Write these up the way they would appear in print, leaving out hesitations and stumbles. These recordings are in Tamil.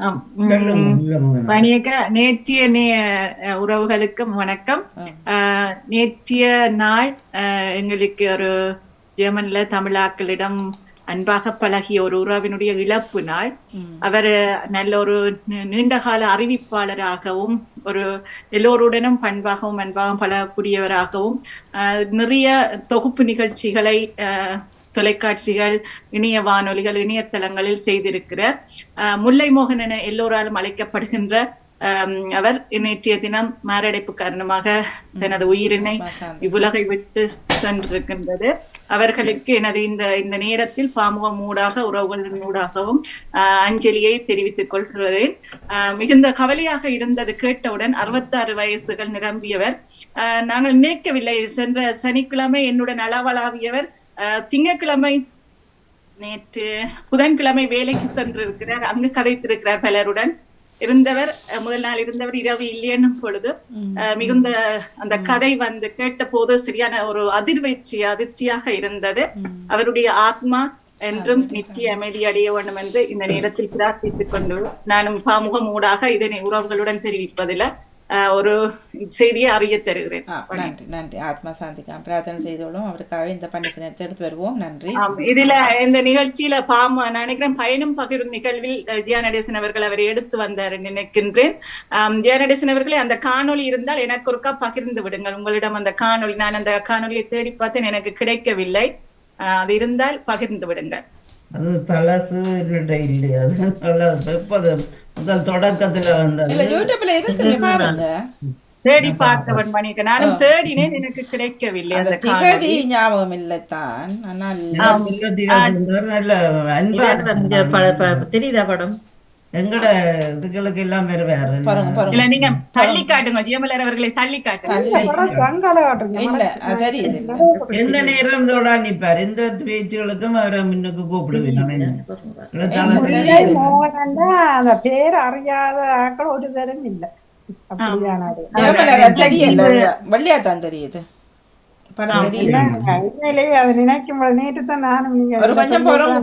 ஆம். சொல்லுங்க. பணியக்க நேற்றைய உறவுகளுக்கும் வணக்கம். நேற்றைய நாள் எங்களுக்கு ஒரு ஜெர்மன்ல தமிழாக்களிடம் அன்பாக பழகிய ஒரு உறவினுடைய இழப்பு நாள். அவர் நல்ல ஒரு நீண்டகால அறிவிப்பாளராகவும் ஒரு எல்லோருடனும் பண்பாகவும் அன்பாகவும் பழகக்கூடியவராகவும் நிறைய தொகுப்பு நிகழ்ச்சிகளை தொலைக்காட்சிகள், இணைய வானொலிகள், இணையதளங்களில் செய்திருக்கிறார். முல்லை மோகன் என எல்லோராலும் அழைக்கப்படுகின்ற அவர் நேற்றைய தினம் மாரடைப்பு காரணமாக தனது உயிரினை இவ்வுலகை விட்டு சென்றிருக்கின்றது. அவர்களுக்கு எனது இந்த நேரத்தில் பாமுகம் ஊடாக உறவுகளின் ஊடாகவும் அஞ்சலியை தெரிவித்துக் கொள்கிறேன். மிகுந்த கவலையாக இருந்தது கேட்டவுடன். 66 வயசுகள் நிரம்பியவர். நாங்கள் நினைக்கவில்லை. சென்ற சனிக்கிழமை என்னுடன் அளவளாவியவர் திங்கட்கிழமை நேற்று புதன்கிழமை வேலைக்கு சென்றிருக்கிறார். அங்கு கதைத்திருக்கிறார் பலருடன் இருந்தவர். முதல் நாள் இருந்தவர் இரவு இல்லையென்னும் பொழுது மிகுந்த அந்த கதை வந்து கேட்ட போது சரியான ஒரு அதிர்ச்சியாக இருந்தது. அவருடைய ஆத்மா என்றும் நித்திய அமைதி அடைய வேண்டும் என்று இந்த நேரத்தில் பிரார்த்தித்துக் கொண்டு நானும் பாமுகம் ஊடாக இதனை உறவுகளுடன் தெரிவிப்பதில் ஒரு செய்தியை அறிய தருகிறேன். நன்றி நன்றி. ஆத்மா சாந்திக்காக பிரார்த்தனை செய்தோம். அவருக்காக இந்த பண்டிகை நேரத்தை எடுத்து வருவோம். நன்றி. இதுல இந்த நிகழ்ச்சியில நான் நினைக்கிறேன் பயணம் பகிரும் நிகழ்வில் ஜெயநடேசன் அவர்கள் அவரை எடுத்து வந்தார் நினைக்கின்றேன். ஜெயநடேசன் அவர்களே, அந்த காணொலி இருந்தால் எனக்கு ஒருக்கா பகிர்ந்து விடுங்கள். உங்களிடம் அந்த காணொலி, நான் அந்த காணொலியை தேடி பார்த்தேன், எனக்கு கிடைக்கவில்லை. அது இருந்தால் பகிர்ந்து விடுங்கள். அது பழசு இல்லையா? அது முதல் தொடக்கத்துல யூடியூப்ல இருக்கு, பாருங்க. தேடி பார்த்தவன் மணிக்கு நானும் தேடினேன், எனக்கு கிடைக்கவில்லை. அந்த திகதி ஞாபகம் இல்லைத்தான். ஆனால் தெரியுதா படம்? எங்கட இதுகளுக்கு எல்லாம் வேற வேற இல்ல, நீங்க தள்ளி காட்டுங்க. ஜியமலர் அவர்களை தள்ளி காட்டுங்க. இல்ல தெரியுது. எந்த நேரம் இதோட நிப்பார். எந்த பேச்சுகளுக்கும் அவரை முன்னுக்கு கூப்பிடுவீங்க. அந்த பேர் அறியாத ஆக்கள் ஒரு தரம் இல்ல. தெரியல, வெள்ளையாத்தான் தெரியுது.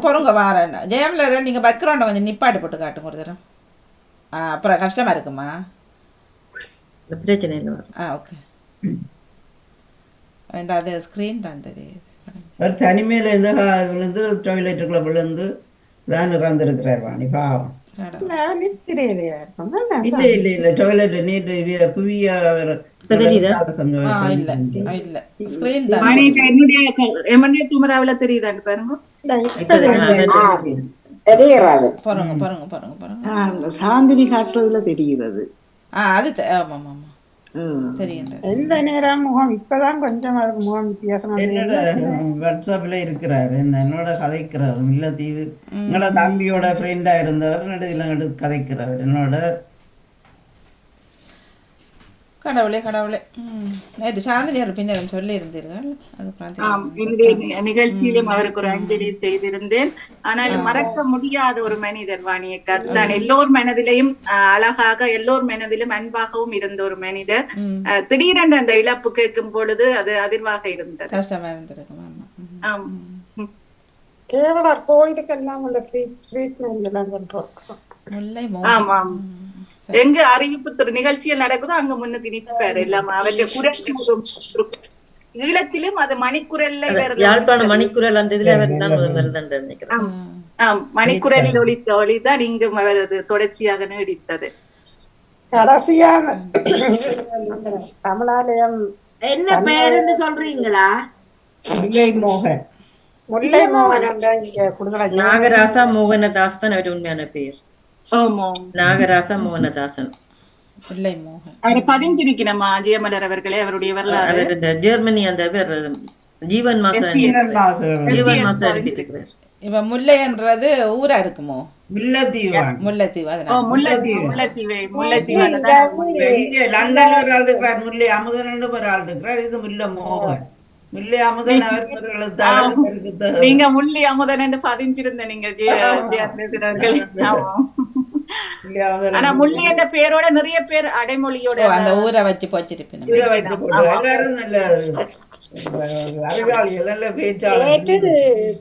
பொறுங்க வாரேன். ஜெயமலர், நீங்க பேக்ரவுண்ட கொஞ்சம் நிப்பாட்டு போட்டு காட்டுங்க ஒரு தரம். அப்புறம் கஷ்டமா இருக்குமா? பிரச்சனை இல்லை. ஓகே. ரெண்டாவது ஸ்கிரீன் தான் தெரியுது. தனிமையில இருந்து டாய்லெட்டுக்குள்ள விழுந்து தான் இறந்திருக்கிறார் வாணி. பாவம். இல்ல இல்ல இல்ல டாய்லெட் நேற்று புவியா சாந்தினி காட்டுறதுல தெரிகிறது. எந்த நேரம் முகம் இப்பதான் கொஞ்சம் முகம் வித்தியாசமா வாட்ஸ்அப்ல இருக்கிறாரு. என்னோட கதைக்கிறார். முல்லைத்தீவு என்னோட தம்பியோட ஃப்ரெண்டா இருந்தவர் நடுவில் கதைக்கிறார் என்னோட. கடவுளே கடவுளே. நேற்று சாந்தினியார் பின்னரும் சொல்லி இருந்தீர்கள். நிகழ்ச்சியிலும் அவருக்கு ஒரு அஞ்சலி செய்திருந்தேன். ஆனால் மறக்க முடியாத ஒரு மனிதர் வாணியக்கா தான். எல்லோர் மனதிலையும் அழகாக, எல்லோர் மனதிலும் அன்பாகவும் இருந்த ஒரு மனிதர். திடீரென்று அந்த இழப்பு கேட்கும் பொழுது அது அதிர்வாக இருந்தது, கஷ்டமா இருந்திருக்கும். கோயிலுக்கெல்லாம் உள்ள ட்ரீட்மெண்ட் எல்லாம் பண்றோம். ஆமாம், எங்க அறிவிப்பு நிகழ்ச்சிகள் நடக்குதோ அங்க முன்னுக்கு நிற்பாரு. இல்லாம அவருடைய குரல் ஈழத்திலும் அது மணிக்குரல்ல, யாழ்ப்பாண மணிக்குரல் அந்த இதுல அவர் தான் நினைக்கிறேன். மணிக்குரலில் ஒலித்த ஒளிதான் இங்கும் அவரது தொடர்ச்சியாக நீடித்தது. கடைசியான தமிழாலயம் என்ன பெயர்னு சொல்றீங்களா? முல்லை மோகன். முல்லை மோகன் நாகராசா மோகனதாஸ் தான் அவருடைய உண்மையான பெயர். நாகராச மோகனதாசன். பதிஞ்சிருக்கணுமா ஜெயமலர் அவர்களே? அவருடைய வரலாறு ஜெர்மனி அந்த பேர் ஜீவன் மாசம் எழுதியிருக்கிறார். இப்ப முல்லைன்றது ஊரா இருக்குமோ? முல்லைத்தீவு. முல்லைத்தீவு. லண்டன்ல ஒரு ஆள் இருக்கிறார், முல்லை அமுதன் ஒரு ஆள் இருக்கிறார். இது முல்லை மோகன். முல்லை அமுதன் நீங்க முல்லை அமுதன் என்று பதிஞ்சிருந்த நீங்க ஆனா முல்லை என்ற பேரோட நிறைய பேர் அடைமொழியோட அந்த ஊரை வச்சு போச்சிருப்பேன். எல்லாரும் நல்ல அறிவாளிகள் நல்ல பேச்சாளர். நேற்று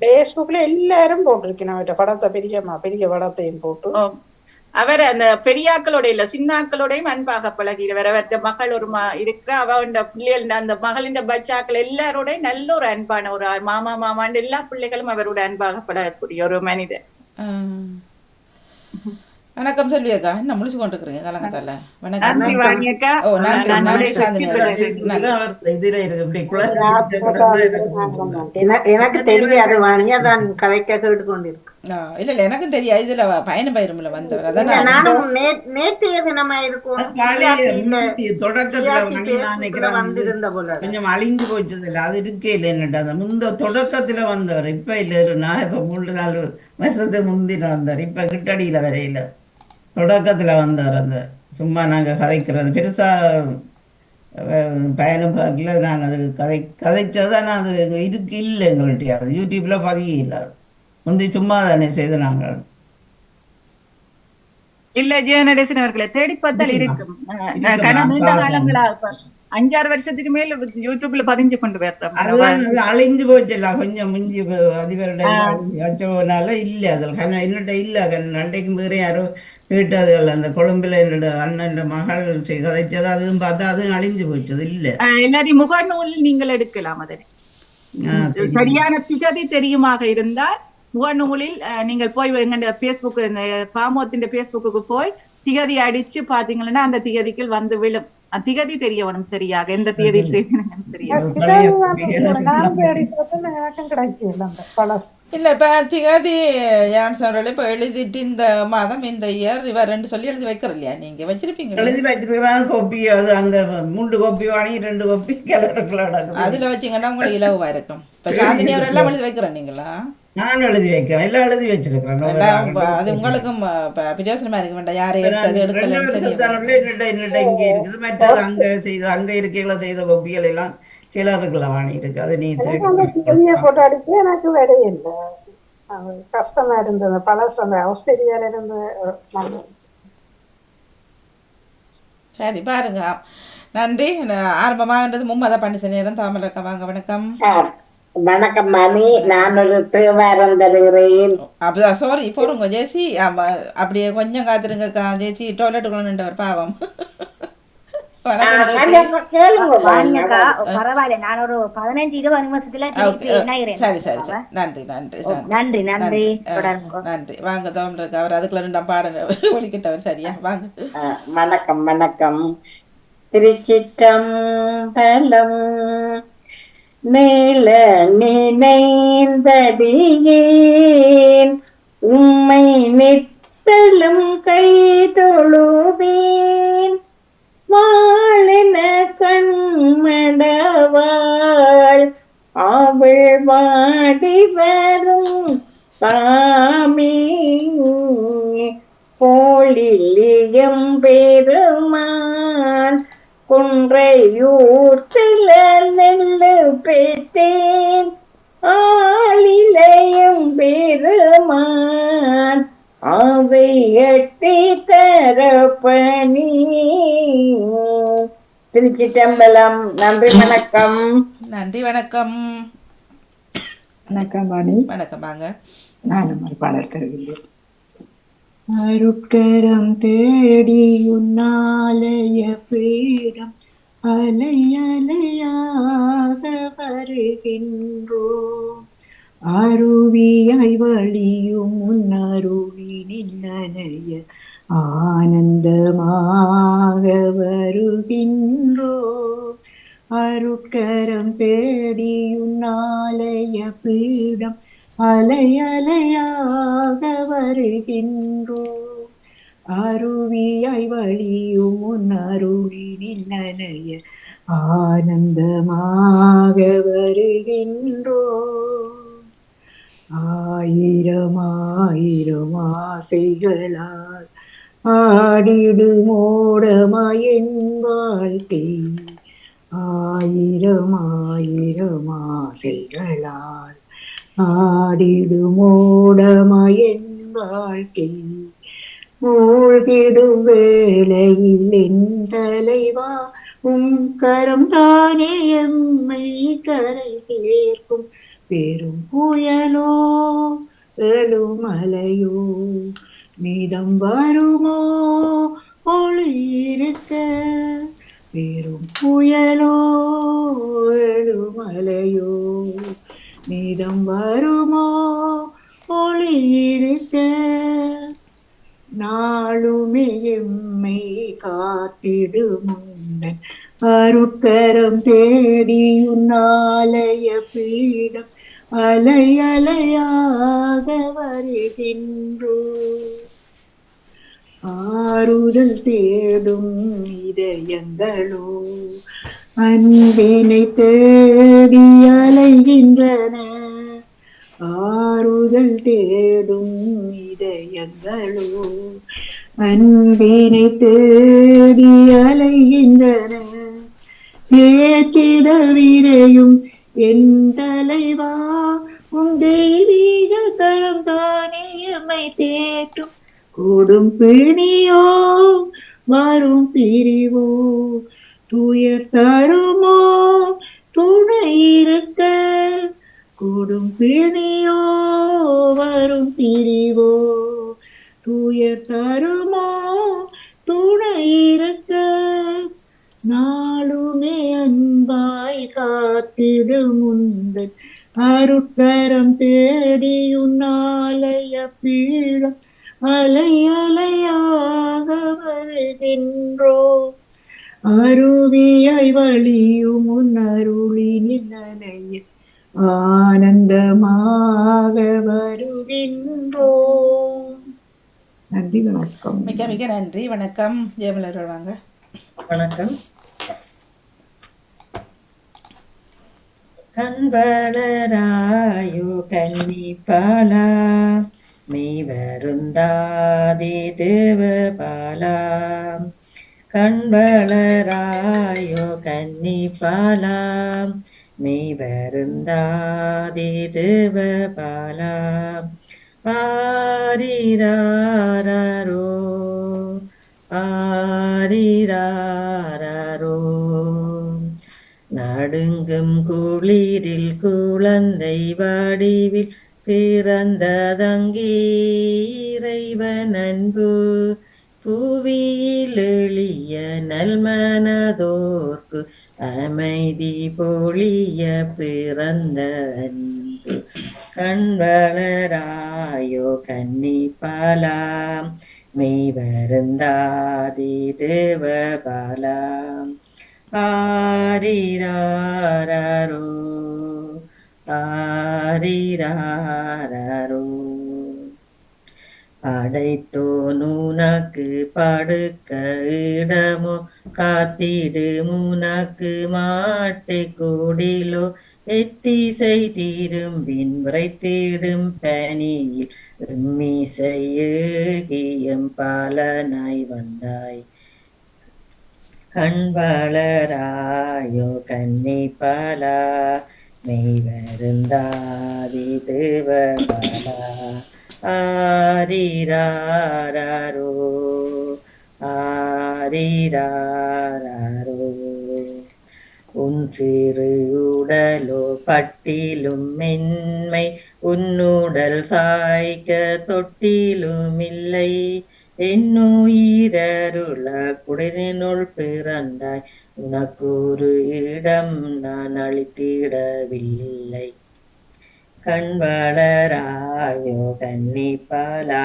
பேஸ்புக்ல எல்லாரும் போட்டிருக்கணும் அவர்கிட்ட படத்தை பெரிய படத்தையும் போட்டு. அவர் அந்த பெரியாக்களோட இல்ல சின்னாக்களோடையும் அன்பாக பழகிறவர். அவற்ற மகள் ஒரு இருக்கிற அவன் பிள்ளைகள் அந்த மகளின் பச்சாக்கள் எல்லாரோடையும் நல்ல ஒரு அன்பான ஒரு மாமாண்டு எல்லா பிள்ளைகளும் அவரோட அன்பாக பழகக்கூடிய ஒரு மனிதர். வணக்கம் செல்வியக்கா, என்ன முடிச்சு கொண்டு இருக்கிறீங்க கலங்கத்தால? வணக்கம். நன்றி வாணியக்கா. ஓ நன்றி நன்றி சாந்தினி. இதுல இருக்கு இப்படி எனக்கு தெரியாது வாணியா தான் கதைக்க கேட்டுக்கொண்டிருக்கு. இல்ல இல்ல எனக்கும் தெரியாது. இதுல பயணம் பயிரமில்ல வந்தவர் அதான் நானும் நேற்றைய தினமா இருக்கும் தொடக்கத்துல வந்திருந்த போல கொஞ்சம் அழிஞ்சு போச்சது இல்ல, அது இருக்கே இல்லைன்னுட்டு அந்த முந்த தொடக்கத்துல வந்தவர். இப்ப இல்ல, நான் இப்ப 3-4 வருஷத்துக்கு முந்தின வந்தார். இப்ப கிட்டடியில வரையில தொடக்கத்துல வந்தவர். அந்த சும்மா நாங்க கதைக்கிறது பெருசா பயணம் பார்க்கல. நான் அது கதைச்சதான் அது இருக்கு இல்லை எங்கள்கிட்ட. அது யூடியூப்ல பதிய இல்லை, முந்தி சும்மா தானே செய்து நாங்கள். இல்ல ஜெயநடேசன் அவர்களை தேடி பார்த்தால் இருக்கும். நீண்ட காலங்களாக 5-6 வருஷத்துக்கு மேல யூடியூப்ல பதிஞ்சு கொண்டு போயிடுறோம். அது அழிஞ்சு போச்சுல்ல, கொஞ்சம் முஞ்சி அதிபருடைய இல்ல. அதில் என்னட்ட இல்ல அன்றைக்கு வேற யாரோ கேட்டதுகள் அந்த கொழும்புல என்னோட அண்ணன் மகள் கதைச்சது அதுவும் பார்த்தா அதுவும் அழிஞ்சு போச்சு. அது இல்ல. எல்லாரையும் முகநூலில் நீங்கள் எடுக்கலாம். அதனை சரியான திகதி தெரியுமாக இருந்தால் முகநூலில் நீங்கள் போய் எங்க பேஸ்புக் பாமோத்தின் பேஸ்புக்கு போய் திகதி அடிச்சு பாத்தீங்கன்னா அந்த திகதிக்குள் வந்து விழும். திகதி தெரியவனும் சரியாக எந்த திகதியில் செய்யணும் தெரியும். இல்ல இப்ப திகதி ஜான்சன் இப்ப எழுதிட்டு இந்த மாதம் இந்த இயர் இவர் 2 சொல்லி எழுதி வைக்கிற இல்லையா? நீங்க வச்சிருப்பீங்க எழுதி வச்சிருக்கிறாங்க கோப்பி. அது அந்த 3 கோப்பி வாங்கி 2 கோப்பி அதுல வச்சீங்கன்னா உங்களுக்கு இலவா இருக்கும். இப்ப சாந்தினி அவர் எல்லாம் எழுதி வைக்கிறேன் நீங்களா? நான் எழுதி வைக்கிறேன், எல்லாம் எழுதி வச்சிருக்கிறேன். அது உங்களுக்கும் பிரயோசனமா இருக்க வேண்டாம். யாரை எடுத்தது இங்க இருக்குது. மற்றது அங்க இருக்கைகளை செய்த கோப்பிகள் எல்லாம் சிலருக்குள்ள வாங்கி இருக்கு. அது நீ போட்டு அடிக்க எனக்கு வேலையே இல்லை, கஷ்டமா இருந்தது. பழசு அந்த ஆஸ்திரேலியால இருந்து. சரி பாருங்க, நன்றி. ஆரம்பமாகன்றது மும்மத பண்டிச நேரம் தாமல் இருக்க. வாங்க வணக்கம். வணக்கம் மணி, நான் ஒரு தேவாரம் தருகிறேன். அப்படிதான் சாரி போறோங்க ஜேசி. அப்படியே கொஞ்சம் காத்துருங்கக்கா. ஜேசி டாய்லெட்டுக்குள்ள நின்றவர் பாவம். பரவாயில்ல, நான் ஒரு 15-20 நிமிஷத்துல சரி சரி சரி. நன்றி நன்றி நன்றி நன்றி நன்றி. வாங்க தோன்றக்கு அவர் அதுக்குள்ள 2 பாடம் ஒழிக்கிட்டவர். சரியா வாங்க. வணக்கம் வணக்கம். திருச்சிற்றம்பலம். நீல நினைந்தடியேன் உம்மை நித்தலும் கை தொழுவேன். வாழென கண்மடவாள் அவள் வாடி வரும் பாமி கோளிலியம் பெருமான் குன்றையூற்றில நெல்லு பெற்றேன். ஆளிலையும் பெருமான் அவை எட்டி தரப்பணி. திருச்சிற்றம்பலம். நன்றி வணக்கம். நன்றி வணக்கம். வணக்கம் வாணி. வணக்கம் வாங்க. நான் ஒரு பாடல் தருகிறேன். அருட்கரம் தேடி உன்னாலய பீடம் அலை அலையாக வருகின்றோம். அருவியாய் வழியும் உன்னருளினில் நனைய ஆனந்தமாக வருகின்றோம். அருட்கரம் தேடி உன்னாலய பீடம் அலை அலையாக வருகின்றோம். அருவியாய் வழியும் உன் அருளினில் நனைய ஆனந்தமாக வருகின்றோம். ஆயிரம் ஆயிரம் ஆசைகளால் ஆடிடுமோடமாயின் வாழ்க்கை. ஆயிரம் ஆயிரம் ஆசைகளால் ஆடிடுமோடமாயின் வாழ்க்கை. மூழ்கிடும் வேளையில் என் தலைவா உம் கரம் தானே எம்மை கரை சேர்க்கும் பெரும் புயலோ எழுமலையோ மீதம் வருமோ ஒளி இருக்க பெரும் புயலோ எழுமலையோ மீதம் வருமோ ஒளி இருக்க நாளுமே எம்மை காத்திடுமுந்தன் அருட்கரம் தேடி உன்னாலய பீடம் அலை அலையாக வருகின்றோ ஆறுதல் தேடும் இதயங்களோ அன்பினை தேடி அலைகின்றன ஆறுதல் தேடும் இதயங்களோ அன்பினை தேடி அலைகின்றன ஏற்றிட விரையும் என் தலைவா உன் தெய்வீக கரம் தானே எம்மை தேற்றும் கூடும் பிணியோ வரும் பிரிவோ துயர் தருமோ துணை இருக்க கூடும் பிணியோ வரும் பிரிவோ துயர் தருமோ துணை இருக்க நாளுமே அன்பாய் காத்திடும் உந்தன் அருட்கரம் தேடி உன்னாலய பீடம் அலை அலையாக வருகின்றோ அருவியாய் வழியும் உன் அருளினில் நனைய ஆனந்தமாக வருகின்றோ. நன்றி, வணக்கம். மிக மிக நன்றி. வணக்கம். ஜெயமலர் வாங்க. வணக்கம். கண்வளராயோ கன்னிப்பாலா மெய் வருந்தாதி தேவபாலா கண்வளராயோ கன்னிப்பாலா மெய் வருந்தாதி தேவபாலா ஆரிராரோ ஆரிராரோ நடுங்கும் குளிரில் குழந்தை வடிவில் பிறந்ததங்கே இறைவன் அன்பு புவியில் எளிய நல்மனதோர்க்கு அமைதி பொழிய பிறந்த அன்பு கண்வளராயோ கன்னிப்பாலா மெய் வருந்தாதி தேவபாலா ஆரிராரோ ஆரிராரோ படைத்தோன் உனக்கு படுக்க இடமோ காத்திடு முனக்கு மாட்டை கூடிலோ எத்திசை திரும்பின் விரைத்திடும் பனியில் எம்மிசையேகியம் பாலனாய் வந்தாய் கண்வளராயோ கன்னிப்பாலா மெய் வருந்தாதி தேவபாலா ஆரிராரோ ஆரிராரோ உன் சிறு உடலோ பட்டிலும் மென்மை உன்னுடல் சாய்க்க தொட்டிலும் இல்லை என்னுயிரருள குடினுள் பிறந்தாய் உனக்கு ஒரு இடம் நான் அளித்திடவில்லை கண்வளராயோ கன்னிப்பாலா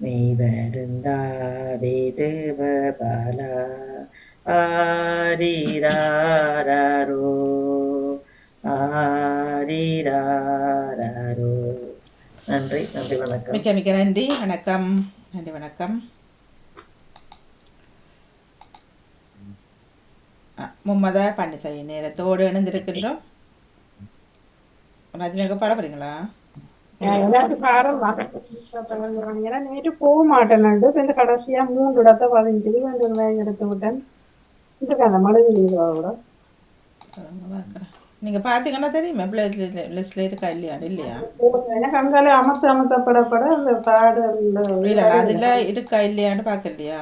மெய் வருந்தாதே தேவபாலா ஆரிராரோ ஆரிராரோ. நன்றி நன்றி வணக்கம். மிக்க மிக்க நன்றி. வணக்கம். நன்றி வணக்கம். மும்மத பண்டிசை நேரத்தோடு இணைந்திருக்கின்றோம். ரஜினிக்கு பாட போறீங்களா? ஏன்னா நேற்று போக மாட்டேன். இந்த கடைசியா 3 இடத்த பதிஞ்சது வந்து வேக எடுத்து விட்டேன். இதுக்கு அந்த மழை கூட நீங்க பாத்தீங்கன்னா தெரியுமா லிஸ்ட்ல இருக்கா இல்லையா? இல்லையா எனக்கு அங்கால அமர்த்தப்படப்பட அந்த காடு இல்ல அதுல இருக்கா இல்லையான்னு பாக்கலையா?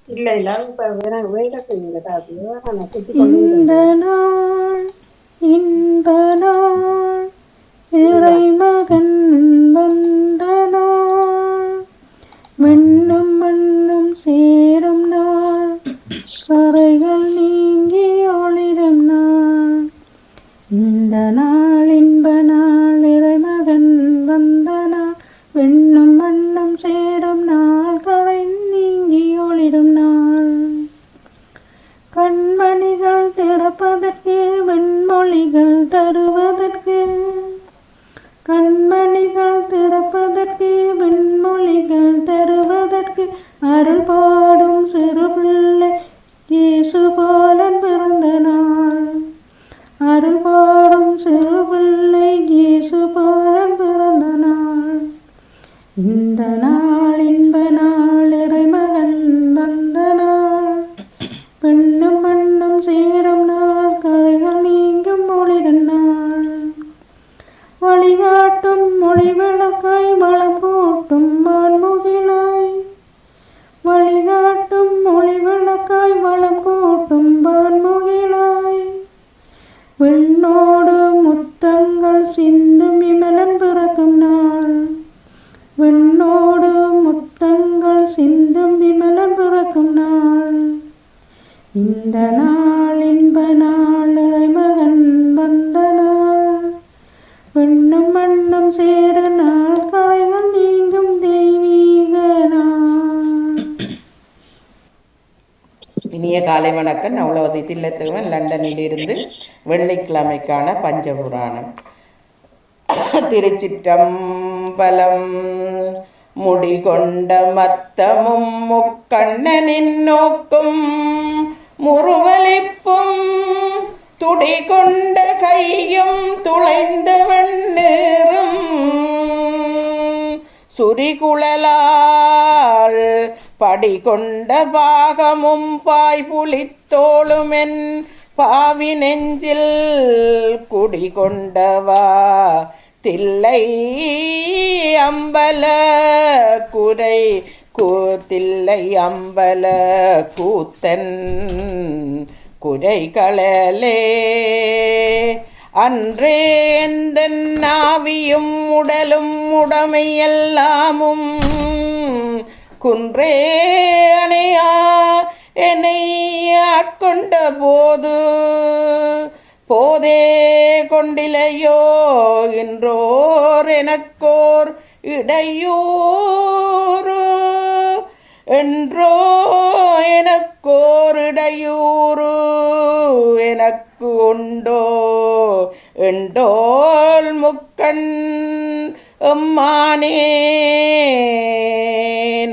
இல்ல இல்ல இப்ப வேலை செய்யுங்க தாப்பியோ நான் குத்தி இந்த கொண்டு நாள் இன்ப நாள் இறைமகன் வந்த நாள் மண்ணும் மண்ணும் சேரும் நாள் கரைகள் நீங்கி ஒளிரும் நாள் இந்த நாள் இன்ப நாள் இறைமகன் வந்த நாள் வெண்ணும் மண்ணும் சேரும் நாள் கரை நீங்கி ஒளிரும் நாள் கண்மணிகள் திறப்பதற்கு வெண்மொழிகள் தருவதற்கு கண்மணிகள் திறப்பதற்கு வெண்மொழிகள் தருவதற்கு அருள் பாடும் சிறு பிள்ளை இயேசு பாலன் பிறந்த நாள் அருள் பாடும் சிறு பிள்ளை இயேசு பாலன் பிறந்த நாள் இந்த நாள் இன்ப நாள் இறைமகன் வந்த நாள் பெண்ணும் மண்ணும் சேரும் நாள் கரைகள் நீங்கும் ஒளிரும் நாள் வழிகாட்டும் மொழி விளக்காய் வளம் கூட்டும் வான்முகிலாய் வழிகாட்டும் மொழி விளக்காய் வளம் கூட்டும் வான்முகிலாய் விண்ணோடு முத்தங்கள் சிந்தும் விமலன் பிறக்கும் நாள் விண்ணோடு முத்தங்கள் சிந்தும் விமலன் பிறக்கும் நாள் இந்த நாள் இன்ப நாள் இறைமகன் வந்த நாள் விண்ணும் மண்ணும் சேரு நாள் கரைகள் நீங்கும் தெய்வீக நாள். இனிய காலை வணக்கம். நவலவதி தில்லத்துவன் லண்டனிலிருந்து வெள்ளிக்கிழமைக்கான பஞ்சபுராணம். திருச்சிற்றம்பலம். முடிகொண்ட மத்தமும் முக்கண்ணனின் நோக்கும் முறுவலிப்பும் துடிகொண்ட கையும் துளைந்த வெண்ணீரும் சுரிகுழலால் படிகொண்ட பாகமும் பாய்புலித்தோளுமென் பாவி நெஞ்சில் குடிகொண்டவா தில்லை அம்பல குறை கூத்தில்லை அம்பல கூத்தன் குறைகளே அன்றே எந்தன் நாவியும் உடலும் உடமையெல்லாமும் குன்றே அணையா என்னை ஆட்கொண்ட போது போதே கொண்டிலையோ என்றோர் எனக்கோர் இடையூறு என்றோ எனக்கோர் இடையூறு எனக்கு உண்டோ எண்டோல் முக்கண் எம்மானே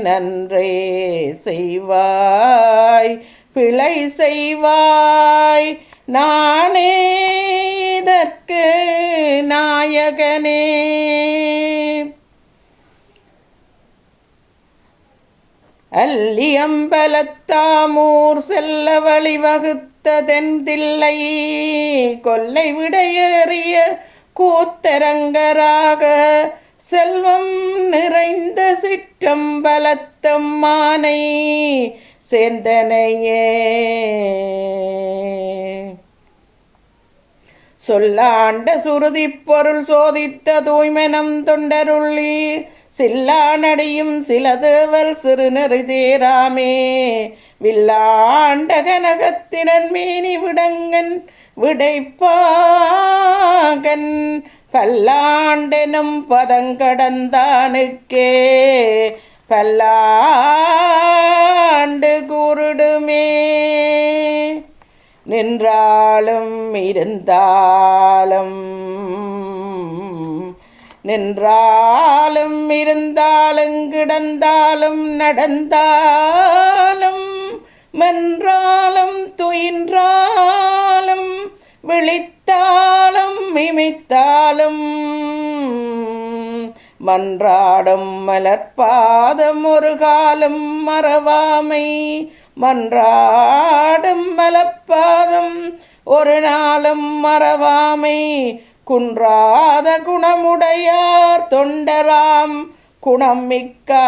நன்றே செய்வாய் பிழை செய்வாய் நானே இதற்கு நாயகனே. அல்லியம்பலத்தாமூர் செல்ல வழிவகுத்த தென்தில்லை கொல்லை விடையேறிய கூத்தரங்கராக செல்வம் நிறைந்த சிற்றம்பலத்தம்மானை சேர்ந்தனையே. சொல்லாண்ட சுருதி பொருள் சோதித்த தூய்மனம் தொண்டருள்ளி சில்லானடியும் சில தேவர் சிறுநெறி தேராமே வில்லாண்ட கனகத்தினன் மீனி விடங்கன் விடைப்பாகன் பல்லாண்டெனும் பதங்கடந்தானுக்கே பல்லாண்டு கூறுடுமே. நின்றாலும் இருந்தாலும் நின்றாலும் இருந்தாலும் கிடந்தாலும் நடந்தாலும் மென்றாலும் துயின்றாலும் விழித்தாலும் இமைத்தாலும் மன்றாடும் மலர்பாதம் ஒரு காலம் மறவாமை மன்றாடும் மலர்பாதம் ஒரு நாளும் மறவாமை குன்றாத குணமுடையார் தொண்டராம் குணம் மிக்கார்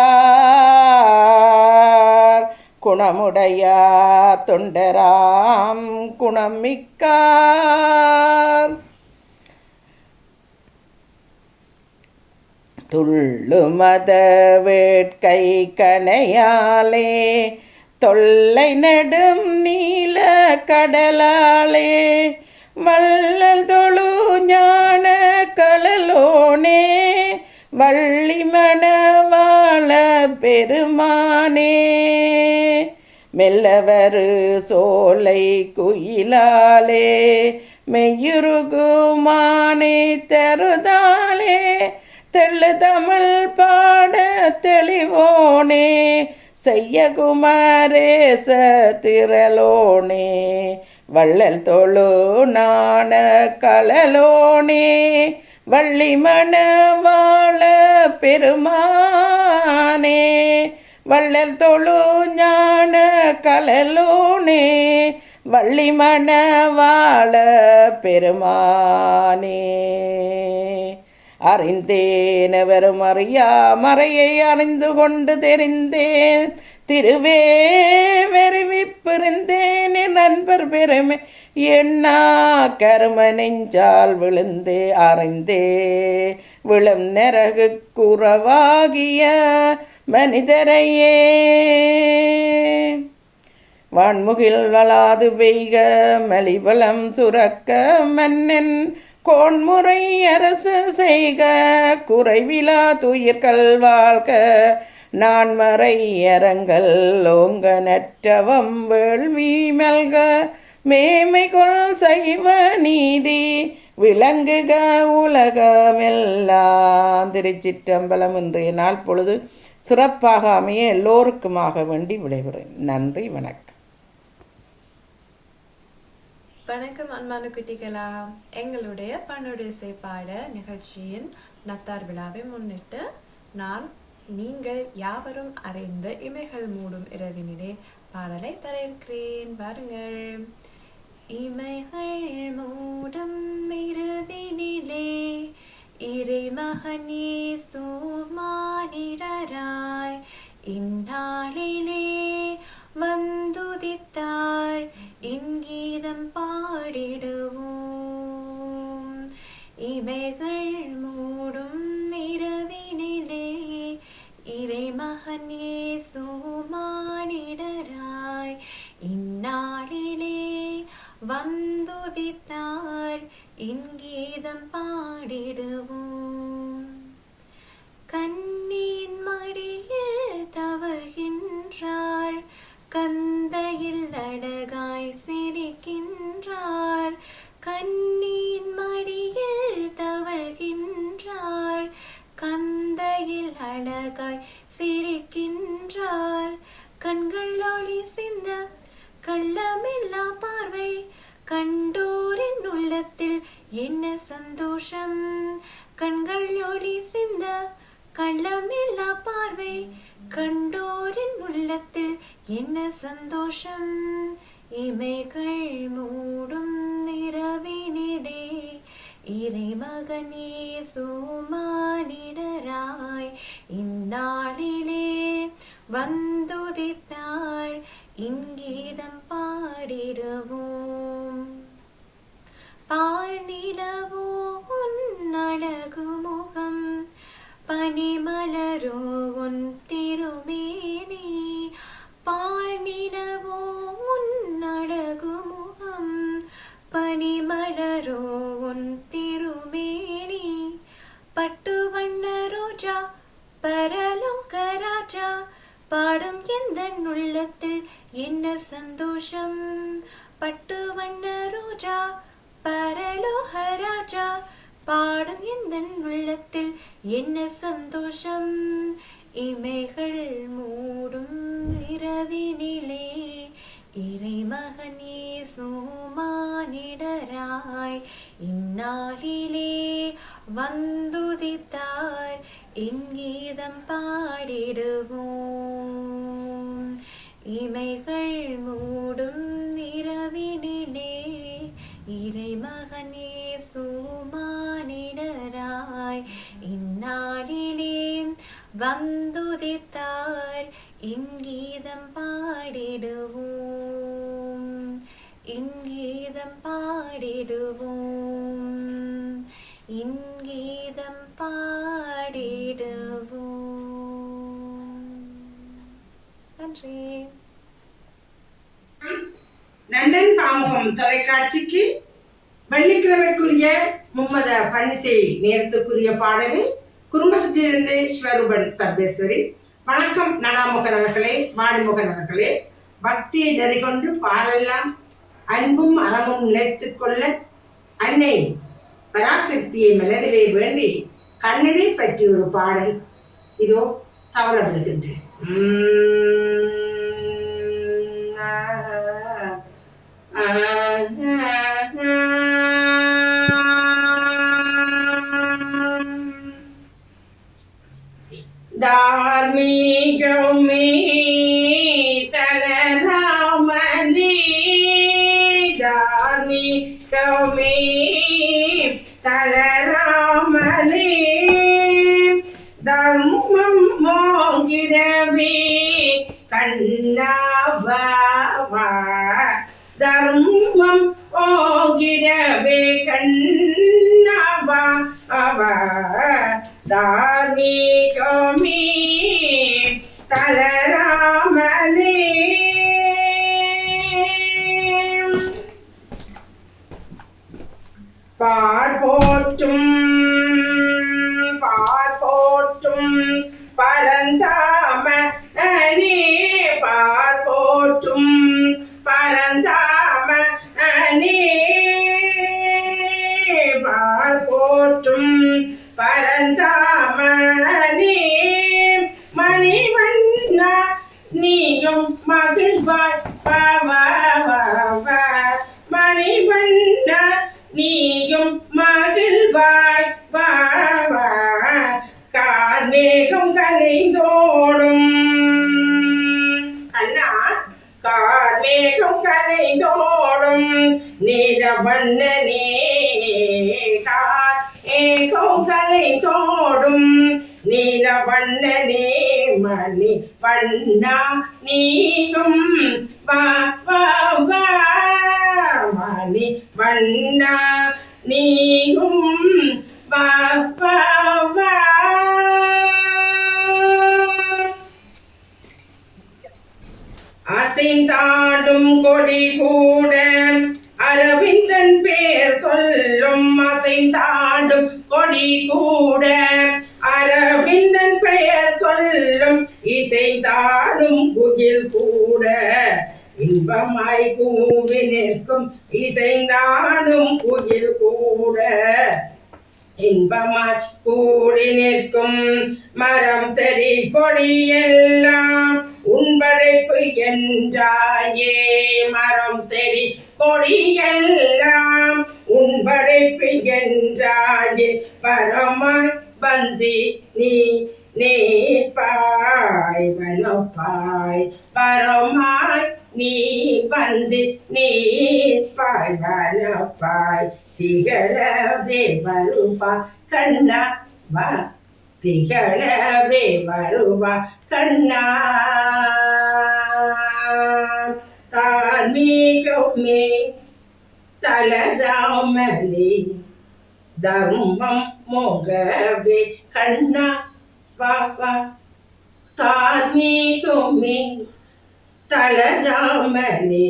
குணமுடையார் தொண்டராம் குணமிக்கார் துள்ளுமத வேட்கை கணையாலே தொல்லை நடும் நீல கடலாலே வள்ளல் தொழு ஞான களலோனே வள்ளி மணவாள பெருமானே மெல்லவரு சோலை குயிலாலே மெய்யுருகுமானே தருதாலே தெள்ளு தமிழ் பாட தெளிவோனே செய்ய குமாரேச திரளோனே வள்ளல் தொழு நாண களலோனே வள்ளி மணவாள பெருமானே வள்ளல் தொழு ஞான களலோனே வள்ளி மணவாள பெருமானே அறிந்தேன் எவரும் அறியா மறையை அறிந்து கொண்டு தெரிந்தேன் திருவே வெறுவிப்பிருந்தேன் என் நண்பர் பெருமை எண்ணா கரும நெஞ்சால் விழுந்தே அறிந்தே விழும் நரகு குறவாகிய மனிதரையே வான்முகில் வளாது பெய்க மலிவளம் சுரக்க மன்னன் கோன்முறை அரசு செய்க குறைவிலா துயிர்கள் வாழ்க நான்மறை அரங்கள் ஓங்க நற்றவம் வேள்வி மல்க மேமைகொள் சைவ நீதி விளங்குக உலகமெல்லாம். திருச்சிற்றம்பலம். இன்றைய நாள் பொழுது சிறப்பாக அமைய எல்லோருக்குமாக வேண்டி விடைபெறேன். நன்றி, வணக்கம். வணக்கம் அன்பான குட்டிகளா. எங்களுடைய பன்னுடிசை பாட நிகழ்ச்சியின் நத்தார் விழாவை முன்னிட்டு நான் நீங்கள் யாவரும் அறிந்த இமைகள் மூடும் இரவினிலே பாடலை தர இருக்கிறேன். பாருங்கள். இமைகள் மூடும் இரவினிலே இறைமகன் இயேசு மானிடராய் இந்நாளிலே வந்துதித்தார் இங்கீதம் பாடிடுவோம். இமைகள் மூடும் இரவினிலே இறைமகன் இயேசு மானிடராய் இந்நாளிலே வந்துதித்தார் இங்கீதம் பாடிடுவோம். கண்ணின் மடியில் தவழ்கின்றார் கந்தையில் அழகாய் சிரிக்கின்றார். கண்ணின் மடியில் தவழ்கின்றார் கந்தையில் அழகாய் சிரிக்கின்றார். கண்கள் ஒளி சிந்த கள்ளமில்லா பார்வை கண்டோரின் உள்ளத்தில் என்ன சந்தோஷம். கண்கள் ஒளி சிந்த கள்ளமில்லா பார்வை கண்டோரின் உள்ளத்தில் என்ன சந்தோஷம். இமைகள் மூடும் இரவினிலே இறைமகன் இயேசு மானிடராய் இந்நாளிலே வந்துதித்தார் இங்கீதம் பாடிடுவோம். பால் நிலவோ உன் அழகு முகம் பனிமலரோ உன் திருமேனி. பால் நிலவோ உன் அழகு முகம் பனிமலரோ உன் திருமேனி. பட்டு வண்ண ரோஜா பரலோக ராஜா பாடும் எந்த உள்ளத்தில் என்ன சந்தோஷம். பட்டு வண்ண ரோஜா பரலோக ராஜா பாடும் எந்த உள்ளத்தில் என்ன சந்தோஷம். இமைகள் மூடும் இரவினிலே இறைமகன் இயேசு மானிடராய் இந்நாளிலே வந்துதித்தார் இங்கீதம் பாடிடுவோம். இமைகள் மூடும் இரவினிலே இறைமகன் இயேசு மானிடராய் இந்நாளிலே வந்துதித்தார் இங்கீதம் பாடி நன்றி. லண்டன் பாமுகம் தொலைக்காட்சிக்கு வெள்ளிக்கிழமைக்குரிய மும்மத பன்னிசை நேரத்துக்குரிய பாடலை குடும்பத்திலிருந்து ஸ்வரூபன் சர்வேஸ்வரி. வணக்கம் நடாமுகன் அவர்களே, வாணிமுகன் அவர்களே. பக்தியை நெறிகொண்டு பாரெல்லாம் அன்பும் அறமும் நினைத்துக் கொள்ள அன்னை பராசக்தியை மனதிலே வேண்டி கண்ணனை பற்றி ஒரு பாடல் இதோ தவள விடுகின்றேன். தார்மீகமே தலராமனே, தார்மீகமே தலராமனே, தர்மம் மோகிடவே கண்ணாவா, தர்மம் மோகிடவே கண்ணாவா, தார்மீகமே தலராமனே. பார்போற்றும் பார்போற்றும் பரந்தாமனே, பார்போற்றும் பரந்தாமனே, பார்போற்றும் பரந்தாமனே, மணிவண்ணா நீயும் மகிழ்வாய், மணிவண்ணா நீயும் மகிழ்வாய், கார்மேகம் கலைந்தோடும் கண்ணா, கார்மேகம் கலைந்தோடும் நிலவண்ணனே, கார்மேகம் கலைந்தோடும் நீலவண்ணனே, மணி வண்ணா நீயும் மணி வண்ணா நீயும் அசைந்தாடும் கொடி கூட அரவிந்தன் பேர் சொல்லும், அசைந்தாடும் கொடி கூட அரவிந்தன் பெயர் சொல்லும், இசைந்தாடும் குயில் கூட இன்பமாய் கூவி நிற்கும், இசைந்தாடும் குயில் கூட இன்பமாய் கூடி நிற்கும், மரம் செடி கொடி எல்லாம் உன்படைப்பு என்றாயே, மரம் செடி கொடி எல்லாம் உன்படைப்பு என்றாயே, பரமாய் வந்தி நீ நீப்பாய் வனப்பாய், பரமாய் நீ வந்து நீப்பாய் வனப்பாய், திகழவே வருவா கண்ணா வா, திகழவே வருவா கண்ணா. தார்மீகமே தலராமனே, தர்மம் மோகவே கண்ணா வா, தார்மீகமே தலராமனே,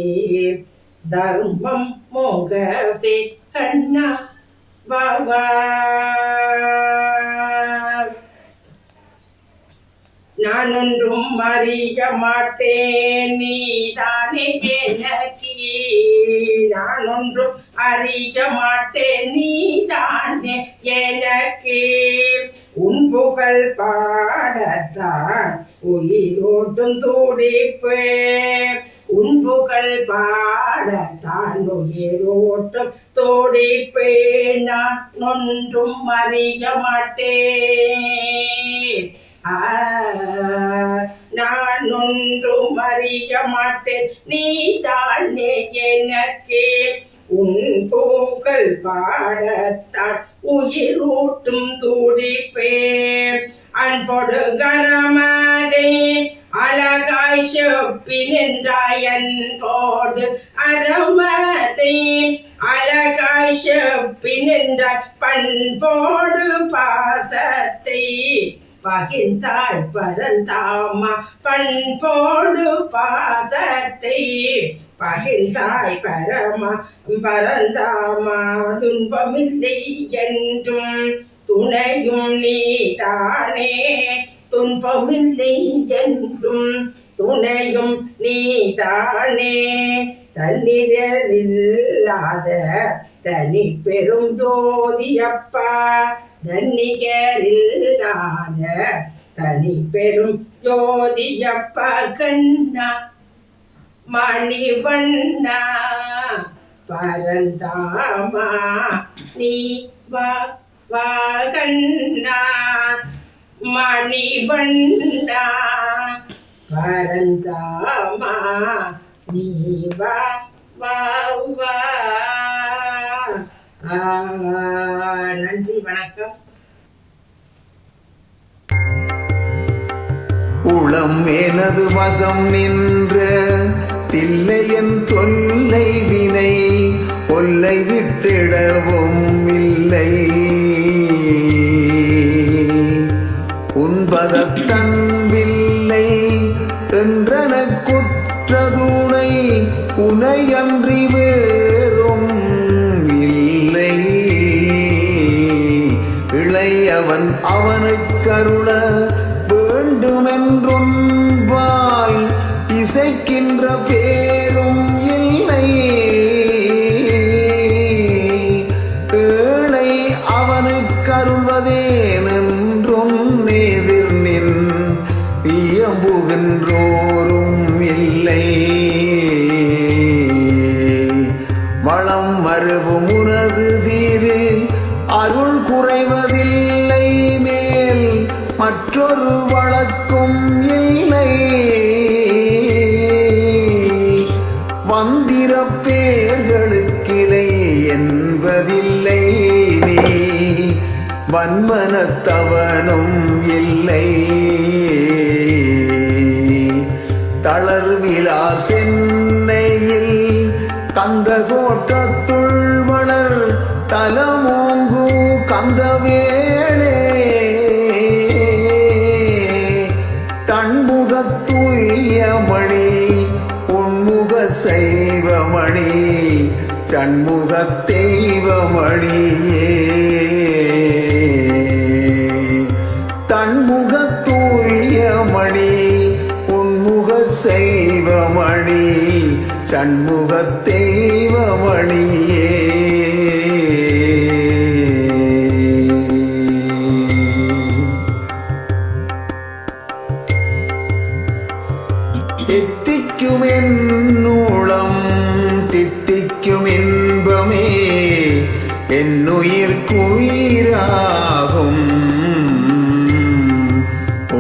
தர்மம் மோகவே கண்ணா வா. நான் ஒன்றும் அறிய மாட்டேன் நீதானே எனக்கு, நான் ஒன்றும் அறிய மாட்டேன் நீதானே எனக்கு, உன் புகழ் பாடத்தான் உயிரோட்டும் துடிப்பு, உன் புகழ் பாடத்தான் உயிரோட்டும் துடிப்பு, நான் ஒன்றும் அறிய மாட்டேன், நான் ஒன்றும் அறிய மாட்டேன் நீதானே எனக்கு, உன் புகழ் பாடத்தான் உயிரூட்டும் துடிப்பேன், அன்பொடு கரமதே அழகாய் செப்பி நின்றாய், அன்போடு அறமதே அழகாய் செப்பி நின்றாய், பண்போடு பாசத்தை பகிர்ந்தாய் பரந்தாமா பண்போடு பாசத்தை பகிர்ந்தாய் பரந்தாமா துன்பமில்லை என்றும் துணையும் நீதானே துன்பமில்லை என்றும் துணையும் நீதானே தன்னிகரில்லாத தனி பெரும் ஜோதியப்பா தன்னிகரில்லாத தனி பெரும் ஜோதியப்பா கண்ணா மணிவண்ணா பரந்தாமா நீ வா கண்ணா மணிவண்ணா பரந்தாமா நீ வா நன்றி வணக்கம். உளம் எனது வசம் நின்ற தில்லையன் தொல்லை வினை ஒல்லை விட்டிடவும் இல்லை உன்பதத்தன்பில்லை என்றன குற்றதுணை உனையன்றி வேறும் இல்லை இளையவன் அவனுக்கருள வேண்டுமென்றொன்பால் இசைக்கின்ற பேரும் இல்லை ஏழை அவனுக்கருள்வதேனென்றும் நேதிர் நின் இயம்புகின்றோரும் இல்லை வளம் மறுவும் உனது தீரு அருள் குறைவதில்லை மேல் மற்றொரு வழக்கும் இல்லை வந்திர பேர்களுக்கிலை என்பதில்லை நீ வன்மனத்தவனும் இல்லை தளர்விழா சென்னையில் கந்த கோட்டத்துள் வளர் தலமோங்கு கந்தவேளே தன்முகத்துயமணி உன்முக சைவமணி சண்முக தெய்வமணியே தன்முகத்துயமணி உன்முக சைவமணி சண்முக தெய்வமணியே எத்திக்கும் என்னுளம் தித்திக்கும் இன்பமே என்னுயிர் குயிராகும்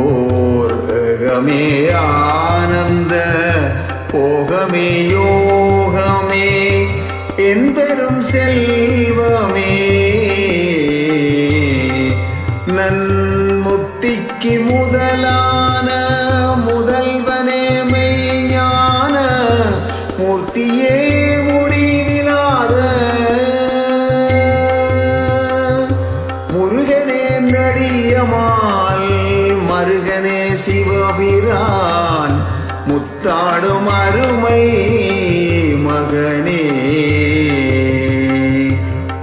ஓர் ஏகமே ஆனந்த போகமே யோகமே என் பெரும் செல்வமே நன்முத்திக்கு முதலான முதல்வனே மெய்ஞான மூர்த்தியே முடிவிலாத முருகனே நடியமால் மருகனே சிவபிரான் முத்தாடும் அருமை மகனே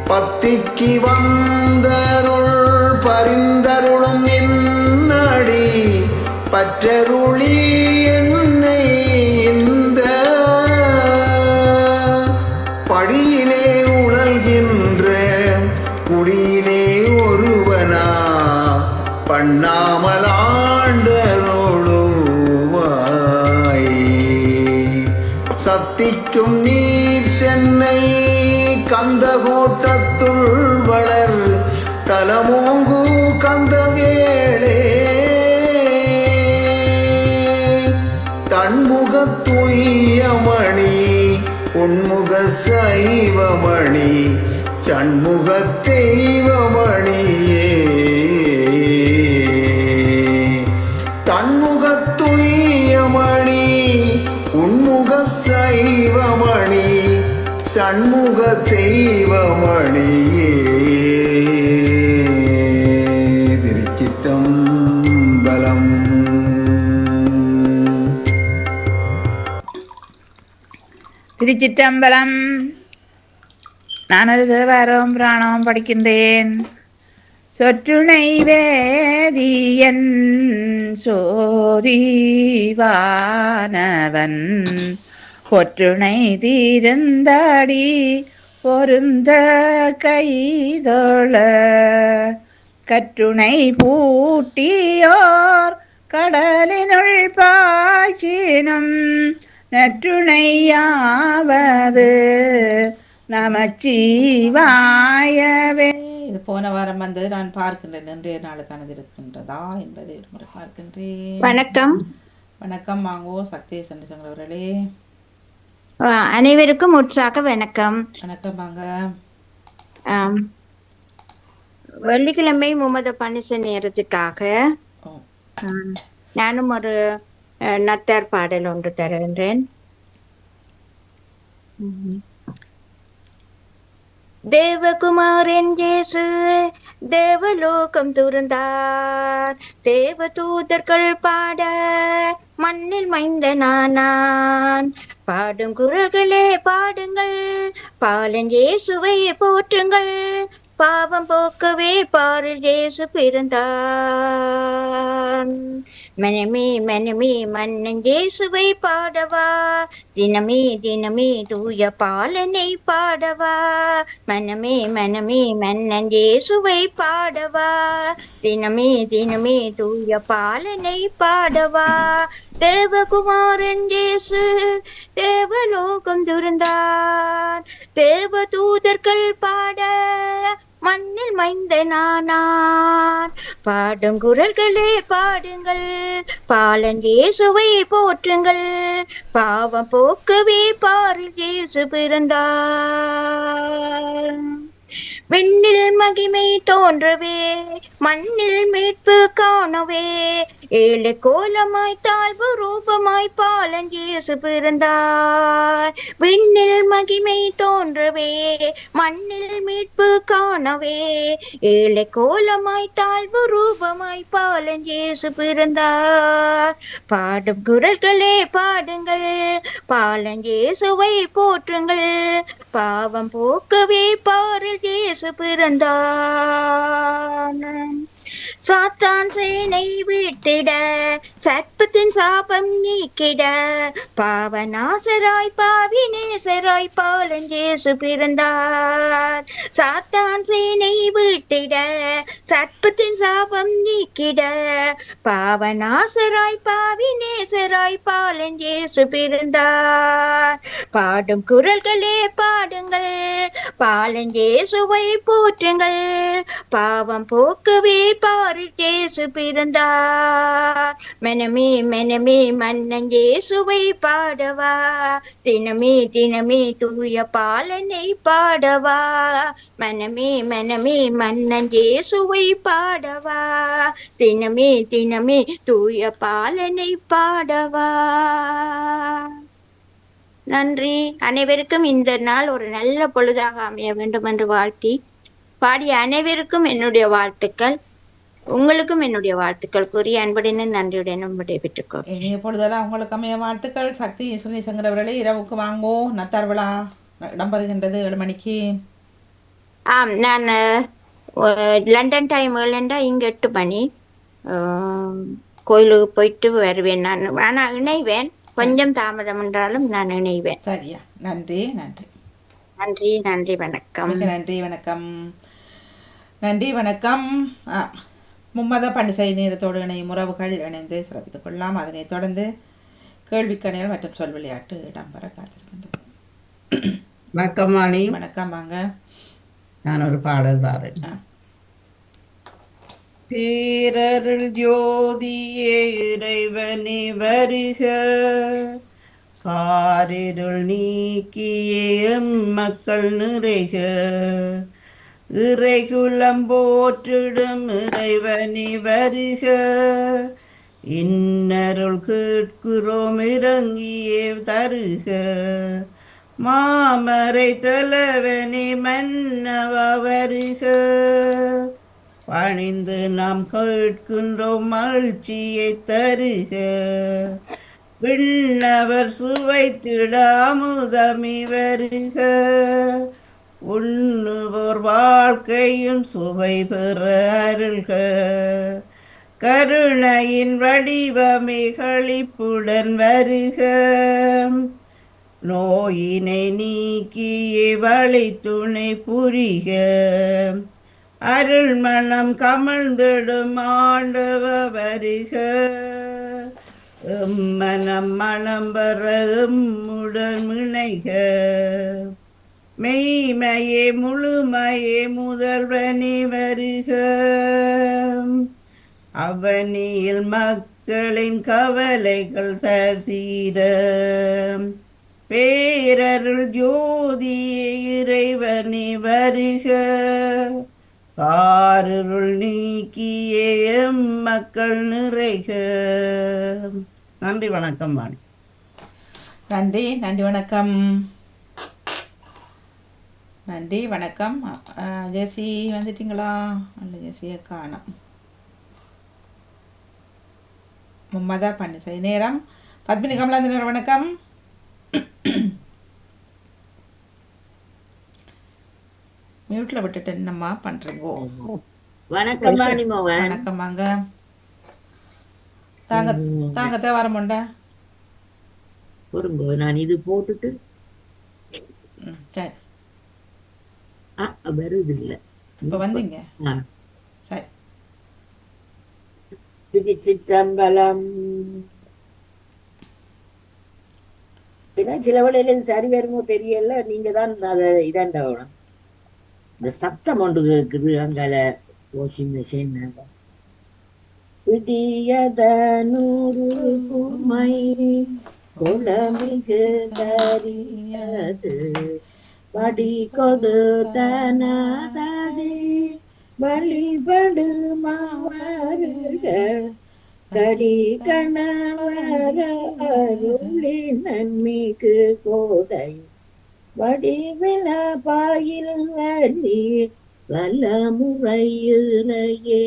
பத்திக்கு வந்தருள் பரிந்தருளும் நின்னடி பற்றருளி என்னை இந்த படியிலே உழல்கின்ற குடியிலே ஒருவனா பண்ணாமலாண்டரோடுவாய் சத்திக்கும் நீர் சென்னை கந்தகோட்டத்துள் வளர் தலமோங்கு கந்தவேளே தன்முகத்துயமணி உன்முக சைவமணி சண்முக தெய்வமணியே தன்முகத்துயமணி உன்முக சைவமணி சண்முக தெய்வமணியே திருச்சிற்றம்பலம். திருச்சிற்றம்பலம். நான் ஒரு தேவாரம் புராணம் படிக்கின்றேன். சொற்றுணை வேதியன் சோதிவானவன் பொற்றுணை தீர்ந்தாடி பொருந்த கைதொழ கற்றுணை பூட்டியோர் கடலினுள் பாய்ச்சினும் நற்றுணையாவது நமச்சிவாயவே. இது போன வாரம் வந்து நான் பார்க்கின்றேன். இன்றைய நாளுக்கானது இருக்கின்றதா என்பதை ஒரு முறை பார்க்கின்றேன். வணக்கம். வணக்கம். வாங்கோ சக்தி சந்திரசங்கர் அவர்களே. அனைவருக்கும் உற்சாக வணக்கம். வணக்கம். வாங்க. வெள்ளிக்கிழமை முகமது பணிச நேரத்துக்காக நானும் ஒரு நத்தார் பாடல் ஒன்று தருகின்றேன். தேவகுமாரன் இயேசு தேவலோகம் துறந்தார், தேவ தூதர்கள் பாட மண்ணில் மைந்தனானான். பாடும் குரல்களே பாடுங்கள், பாலன் இயேசுவை போற்றுங்கள், பாவம் போக்கவே பாரில் இயேசு பிறந்தான். மனமே மனமே மன்னன் இயேசுவை பாடவா, தினமே தினமே தூய பாலனை பாடவா. மனமே மனமே மன்னன் இயேசுவை பாடவா, தினமே தினமே தூய பாலனை பாடவா. தேவகுமாரன் இயேசு தேவலோகம் துறந்தான், தேவ தூதர்கள் பாட மண்ணில் மைந்தனானான். பாடும் குரல்களே பாடுங்கள், பாலன் இயேசுவை போற்றுங்கள், பாவம் போக்கவே பாரில் இயேசு பிறந்தார். விண்ணில் மகிமை தோன்றவே மண்ணில் மீட்பு காணவே, ஏழை கோலமாய் தாழ்வு ரூபமாய் பாலன் இயேசு பிறந்தார். விண்ணில் மகிமை தோன்றவே மண்ணில் மீட்பு காணவே, ஏழை கோலமாய் தாழ்வு ரூபமாய் பாலன் இயேசு பிறந்தார். பாடும் குரல்களே பாடுங்கள், பாலன் இயேசுவை போற்றுங்கள், பாவம் போக்கவே பாரில் இயேசு பிறந்தான். சாத்தான் சேனை வீட்டிட சர்ப்பத்தின் சாபம் நீக்கிட, பாவநாசராய் பாவி நேசராய் பாலன் இயேசு பிறந்தார். சாத்தான் சேனை வீட்டிட சர்ப்பத்தின் சாபம் நீக்கிட, பாவநாசராய் பாவி நேசராய் பாலன் இயேசு பிறந்தார். பாடும் குரல்களே பாடுங்கள், பாலன் இயேசுவை போற்றுங்கள், பாவம் போக்கவே பாரில் இயேசு பிறந்தார். மனமே மனமே மன்னன் இயேசுவை பாடவா, தினமே தினமே தூய பாலனை பாடவா. மனமே மனமே மன்னன் இயேசுவை பாடவா, தினமே தினமே தூய பாலனை பாடவா. நன்றி. அனைவருக்கும் இந்த நாள் ஒரு நல்ல பொழுதாக அமைய வேண்டும் என்று வாழ்த்தி பாடிய அனைவருக்கும் என்னுடைய வாழ்த்துக்கள், உங்களுக்கும் என்னுடைய வாழ்த்துக்கள் கூறி அன்புடனும் நன்றியுடனும் விடைபெற்றுக்கோ. இனிய பொழுதெல்லாம் உங்களுக்கு அமைய வாழ்த்துக்கள். சக்தி சங்கர் அவர்களே, இரவுக்கு வாங்கோ. நத்தார் விழா இடம்பெறுகின்றது 7 மணிக்கு. ஆம், நான் லண்டன் டைம் 7 இங்க 8 மணி கோயிலுக்கு போயிட்டு வருவேன். நான் ஆனால் இணைவேன், கொஞ்சம் தாமதம் என்றாலும் நான் இணைவேன். சரியா? நன்றி நன்றி நன்றி நன்றி. வணக்கம். நன்றி வணக்கம். நன்றி வணக்கம். மும்மத பண்டிசை நேரத்தோடு இணையும் உறவுகள் இணைந்து சிறப்பித்துக் கொள்ளலாம். அதனைத் தொடர்ந்து கேள்விக்கணைகள் மற்றும் சொல் விளையாட்டு இடம்பெற காத்திருக்கின்றது. வணக்கம் வாணி. வணக்கம். வாங்க. நான் ஒரு பாடல் தாரேன். பேரருள் ஜோதியே இறைவனே வருக, காரிருள் நீக்கியே மக்கள் நிறைக, இறைகுலம் போற்றிடும் இறைவனே வருக, இன்னருள் கேட்கிறோம் இறங்கியே தருக, மாமரை தலைவனே மன்னவா வருக, பணிந்து நாம் கேட்கின்றோம் மகிழ்ச்சியை தருக, விண்ணவர் சுவைத்திட அமுதமி வருக, உண்ணுவோர் வாழ்க்கையும் சுவை பெற அருள்க. கருணையின் வடிவமே களிப்புடன் வருக, நோயினை நீக்கியே வழி துணை புரிக. அருள்மணம் கமழ்ந்திடும் ஆண்டவ வருக, மனம் மனம் பெற எம்முடன் இணைக. மெய்மையே முழுமையே முதல்வனே வருக, அவனியில் மக்களின் கவலைகள் தீர. பேரருள் ஜோதியே இறைவனே வருக, காரிருள் நீக்கியே எம் மக்கள் நிறைக. நன்றி வணக்கம் வாணி. நன்றி நன்றி வணக்கம். நன்றி வணக்கம். ஜெசி வந்துட்டீங்களா? அல்ல ஜெசியை காணோம். மும்மதா பன்னிசை நேரம். பத்மினி கமலாந்தனர் வணக்கம். மியூட்ல விட்டுட்டு என்னம்மா பண்றீங்கோ? வணக்கம் மோகன். வணக்கம் வாங்க. தாங்க தாங்க தேவாரமுண்டா பொறுங்கோ, நான் இது போட்டுட்டு சரி வருது இல்ல. இப்ப வந்தீங்க சரி. திருச்சிற்றம்பலம். சில வேளையில சரி வருமோ தெரியல. நீங்க தான் அதை இதாண்டவணும். இந்த சத்தம் ஒன்று இருக்குது அங்கால வாஷிங் மிஷின். பிடியத 100 குமை குளமிகு கரியது வடி கொடு தனதடி வழிபடு மாவருக கடி கணவர அருளி நன்மிகு கோடை வடிவில பாயில் வலி வல்ல முறையுறையே.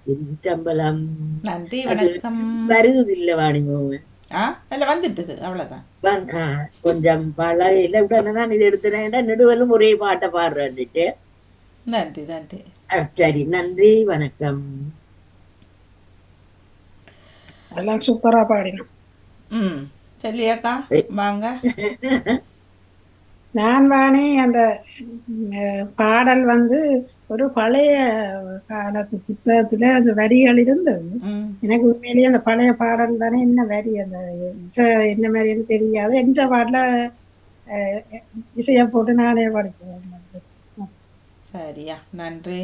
திருச்சிற்றம்பலம். நன்றி வணக்கம். வருவதில்லை வாணிமோகன். இல்ல வந்துட்டுது அவ்வளவுதான். கொஞ்சம் பழையில உடனேதான் இது எடுத்துனேன். நெடுவலும் ஒரே பாட்டை பாடுறேன்னுட்டு. நன்றி நன்றி. சரி நன்றி வணக்கம். எல்லாம் சூப்பரா பாடினோம். சொல்லியாக்கா வாங்க. நான் வாணி அந்த பாடல் ஒரு பழைய காலத்து புத்தகத்துல அந்த வரிகள் இருந்தது. எனக்கு உண்மையிலேயே அந்த பழைய பாடல் தானே என்ன வரி, அந்த என்ன மாதிரின்னு தெரியாது. என்ற பாடல இசைய போட்டு நானே படிச்சேன். சரியா நன்றி.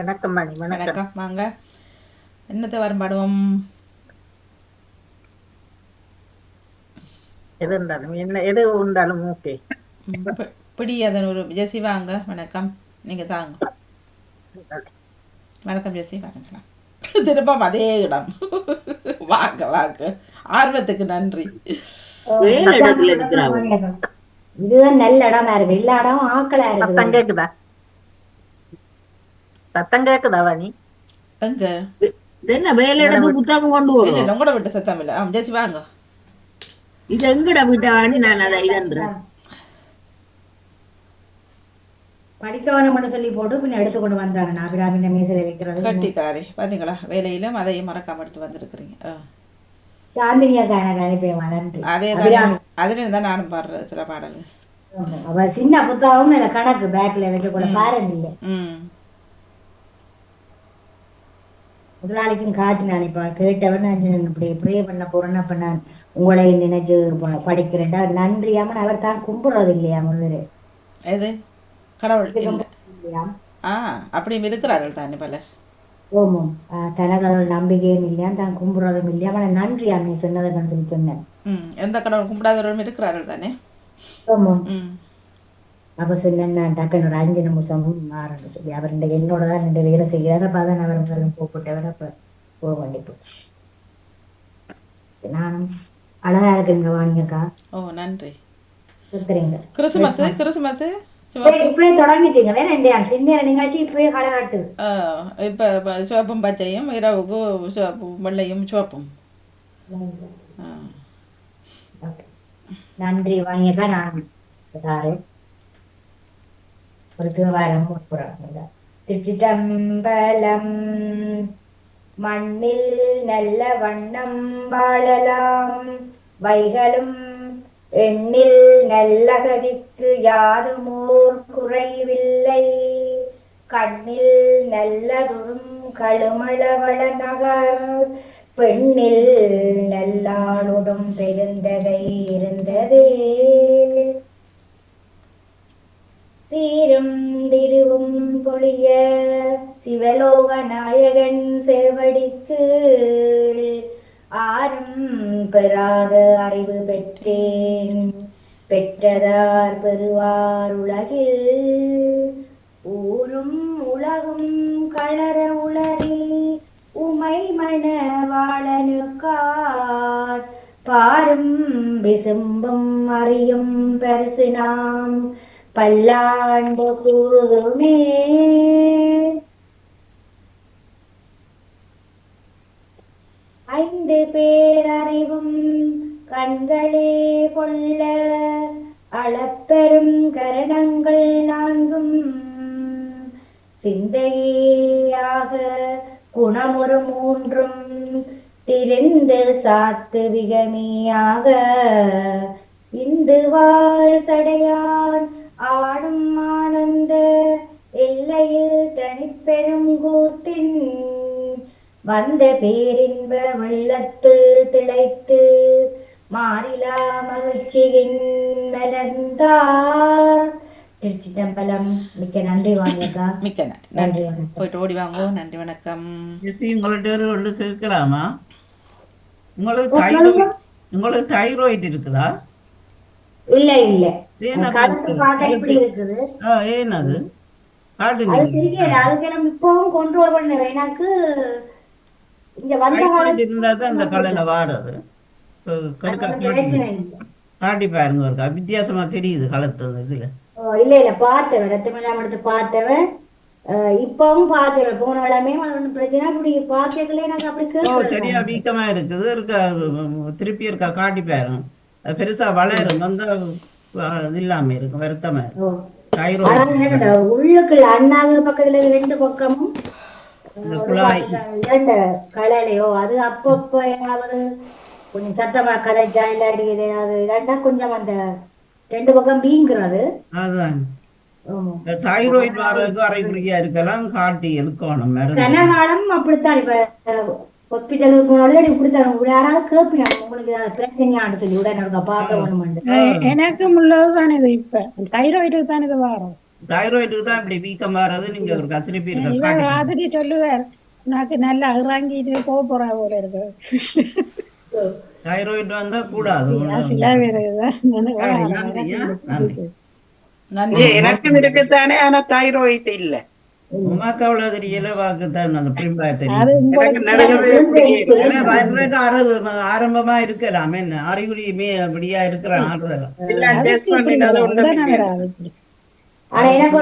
வணக்கம் மணி. வணக்கம் வாங்க. என்னத்தை வரும் பாடுவோம்? எது இருந்தாலும் என்ன எது உண்டாலும் ஓகே. பிடி அதன் ஒரு ஜெசி வாங்க. வணக்கம். நீங்க தாங்க. வணக்கம் ஜெசி வணக்கம். திருப்பம் அதே இடம். வாங்க வாங்க. ஆர்வத்துக்கு நன்றி. இதுதான் நல்ல இடமா இருக்கு. எல்லா இடமும் ஆக்களா இருக்கு. சத்தம் கேக்குதா? சத்தம் கேக்குதா வாணி? எங்க என்ன வேலையிட புத்தகம் கொண்டு வரும்? இல்ல உங்களோட விட்ட சத்தம் இல்ல. ஜெசி வாங்க. இது எங்கட விட்ட வாணி? நான் அதை இதன்றேன். படிக்க வேணும்னு சொல்லி போட்டு பின்ன எடுத்து கொண்டு வந்தாங்க. நான் அபிராமின மேசையில வைக்கிறது. கட்டிக்காரி பாத்தீங்களா? வேலையிலும் அதையும் மறக்காம எடுத்து வந்திருக்கிறீங்க. சாந்தினியாக்கான அனுப்பியமா நன்றி. அதேதான். அதுல இருந்தா நானும் பாடுறது சில பாடல்கள். அவ சின்ன புத்தகம் இல்ல, கணக்கு பேக்ல வைக்க கூட பாருங்க இல்ல. முதலாளிக்கும் காட்டு நினைப்பான். கேட்டவன் இப்படி ப்ரே பண்ண போறேன்னு அப்ப நான் உங்களை நினைச்சு படிக்கிறேன்டா. நன்றியாம அவர் தான் கும்பிடுறது இல்லையா முதல்ல. எது கடவுள் இல்லையா? அப்படியும் இருக்கிறார்கள் தானே பலர். ஓமம் தனக்கடவுள் நம்பிக்கையும் இல்லையா, தான் கும்பிடுறதும் இல்லையா. அவனை நன்றியா நீ சொன்னதுன்னு சொல்லி சொன்னேன். எந்த கடவுள் கும்பிடாதவர்களும் இருக்கிறார்கள் தானே. ஓமம். அப்ப சொன்னேன் நான் டக்குன்னு ஒரு 5 நிமிஷமும் மாறன்னு சொல்லி அவர் என்னோட தான் 2 வேலை செய்கிறார். அப்ப அதான் அவர் முதல்ல போட்டுட்டவர். அப்ப போக வேண்டி போச்சு. நானும் அழகா இருக்குங்க வாணிங்கக்கா. ஓ நன்றி. இருக்கிறீங்க. கிறிஸ்துமஸ் இப்பயே தொடங்கிட்டீங்களே சின்ன நிகழ்ச்சி இப்பயே கடை காட்டு. இப்போ சிவப்பும் பச்சையும் இரவுக்கு சிவப்பு வெள்ளையும் சிவப்பும். நன்றி வாங்கியக்கா. நான் தாரேன் ஒரு தேவாரம் திருச்சிட்டம்பலம். மண்ணில் நல்ல வண்ணம் வாழலாம் வைகளும் எண்ணில் நல்ல கதிக்கு யாதுமோர் குறைவில்லை. கண்ணில் நல்லதுறும் கழுமளவள நகர் பெண்ணில் நல்லாளுடும் பெருந்தகை இருந்ததே. சீரும் திருவும் பொழிய சிவலோக நாயகன் சேவடிக்கு ஆரும் பெறாத அறிவு பெற்றேன். பெற்றதார் பெறுவார் உலகில் ஊரும் உலகும் களர உளறி உமை மணவாளனுக்கார் பாரும் விசும்பும் அறியும் பரிசு நாம் பல்லாண்டு கூறுமே. ஐந்து பேரறிவும் கண்களே கொள்ள அளப்பெரும் கரணங்கள் நான்கும் சிந்தையாக குணமுறு மூன்றும் திரிந்து சாத்துவிகமியாக இந்து வாழ் சடையான் ஆடும் ஆனந்த எல்லையில் தனிப்பெரும் கூத்தின் வந்த பேரின்ப வெள்ளத்துள் திளைத்து மாறிலா மகிழ்ச்சியின் மலர்ந்தார். திருச்சிட்டம்பலம். மிக்க நன்றி வாங்கக்கா. மிக்க நன்றி. போயிட்டு ஓடி வாங்கோ. நன்றி வணக்கம். உங்கள்ட்ட ஒன்று கேட்கலாமா? உங்களுக்கு தைராய்டு இருக்குதா? இல்ல இல்ல. ஏனது இப்பவும் கண்ட்ரோல் பண்ணுவேன். எனக்கு இங்க வந்த அந்த கலையில வாடுறது காட்டி பாருங்க. இருக்கா வித்தியாசமா தெரியுது களத்தது இதுல. இல்ல இல்ல பார்த்தவன் ரத்தமெல்லாம் எடுத்து பார்த்தவன். இப்பவும் பார்த்தவன் போன இடமே பிரச்சனை அப்படி பார்க்கல. எனக்கு அப்படி சரியா வீக்கமா இருக்குது. இருக்கா திருப்பி இருக்கா காட்டி பாருங்க. பெருசா வளரும் வந்து இது இல்லாம இருக்கும், வருத்தமா இருக்கும். உள்ளுக்குள்ள அண்ணாக பக்கத்துல ரெண்டு பக்கமும் கலையிலையோ அது அப்பப்போ ஏதாவது கொஞ்சம் சத்தமா கதைச்சா இல்லாட்டி அது இதாண்டா கொஞ்சம் அந்த ரெண்டு பக்கம் வீங்குறது. அதான் தைராய்டு வரதுக்கு அரைக்குறியா இருக்கலாம், காட்டி எடுக்கணும். கனகாலம் அப்படித்தான். இப்ப ஹாஸ்பிட்டலுக்கு போனாலும் இப்படித்தான் யாராவது கேட்பினாங்க உங்களுக்கு பிரச்சனையான்னு சொல்லி உடனே பார்க்க வேணும். எனக்கும் உள்ளதுதான் இது. இப்ப தைராய்டுக்கு தான் இது வரும். தைராய்டுக்கு தான் இப்படி வீக்கம் வர்றது. நீங்க ஒரு கசிரிப்பி இருக்க மாதிரி சொல்லுவார். எனக்கு நல்லா இறங்கிட்டு போக போறா போல இருக்கு. தைராய்டு வந்தா கூடாது. எனக்கும் இருக்குத்தானே, ஆனா தைராய்டு இல்ல. உமாக்கு அவ்வளவு தெரியல, வாக்குத்தான் அந்த பிரிம்பா ஆரம்பமா இருக்கலாம். என்ன அறிகுறியுமே அப்படியா இருக்கிறான். ஆனா எனக்கு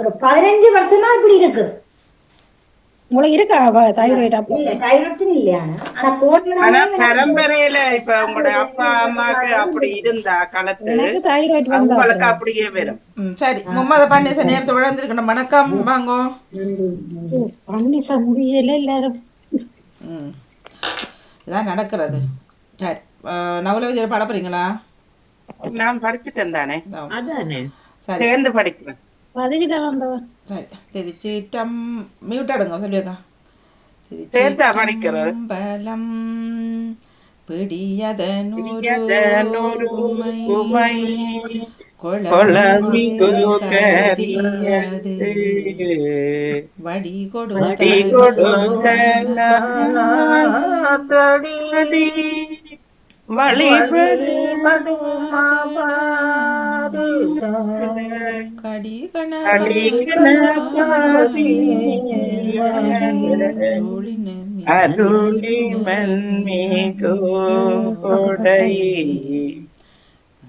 ஒரு 15 வருஷமா இப்படி இருக்கு. உங்களுக்கு இருக்கா தைராய்டு? தைராய்டு இல்லையா? ஆனா பரம்பரையில இப்ப உங்களோட அப்பா அம்மாக்கு அப்படி இருந்தா களத்து தைராய்டு உங்களுக்கு அப்படியே வரும். சரி, மும்மத பன்னீச நேரத்தை விழுந்திருக்கணும். வணக்கம் வாங்கோ. பன்னீச முடியல எல்லாரும் இதான் நடக்கிறது. சரி, நவல விதியில பாட போறீங்களா? நான் படிச்சுட்டேன் தானே. அதானே சேர்ந்து படிக்கிறேன். பதவியில வந்தவன். சரி, திருச்சிட்டம் மியூட்டாடுங்க சொல்லியக்கா. சேர்த்தா படிக்கிறது. பலம் பிடியதனூருமை கொளமி கரியது வடி கொடுத்த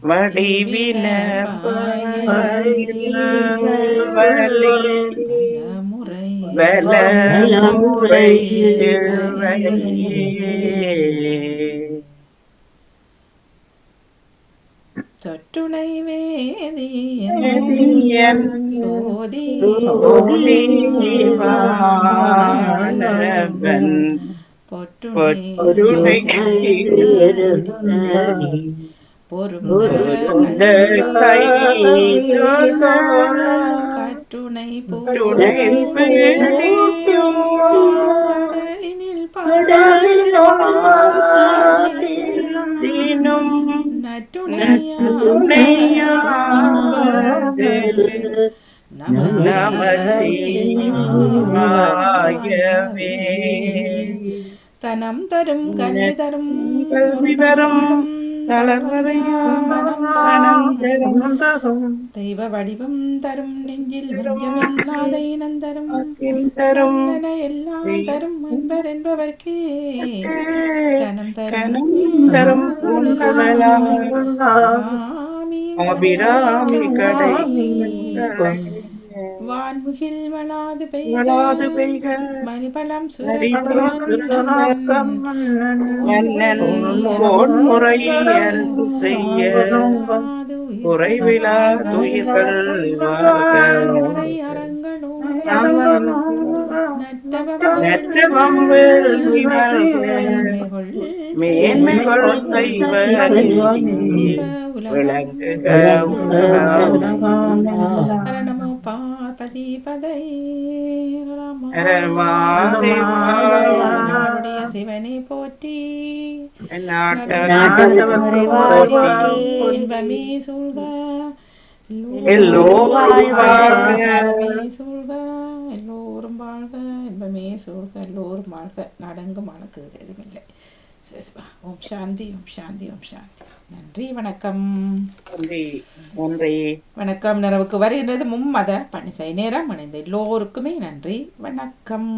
வடிவில தொட்டுணை வேதியன் சோதி பொட்டுணை பொருந்த கட்டுணை கடலினில் நமச்சிவாயவே தனம் தரும் கல்வி தரும் தெய்வ வடிவம் தரும் நெஞ்சில் வஞ்சமில்லாத இனம் தரும் எல்லாம் தரும் அன்பர் என்பவர்க்கே கனம் தரும் அபிராமி கடை வான்முகில் வளாது பெய்க மணிபலம் முறை அன்பு செய்ய குறைவிலா துயிர்கள் மேன்மைகள் தெய்வ விளங்குக நமோ பார்வதி பதை நாடுடைய சிவனை போற்றி இன்பமே சூழ்க சூழ்க எல்லோரும் வாழ்க இன்பமே சூழ்க எல்லோரும் வாழ்க நடங்கும் மனக்கு எதுவும் இல்லை. ஓம் சாந்தி ஓம் சாந்தி ஓம் சாந்தி. நன்றி வணக்கம். நன்றி வணக்கம். நிறவுக்கு வருகின்றது மும்மத பணிசை நேரம் இணைந்த எல்லோருக்குமே நன்றி வணக்கம்.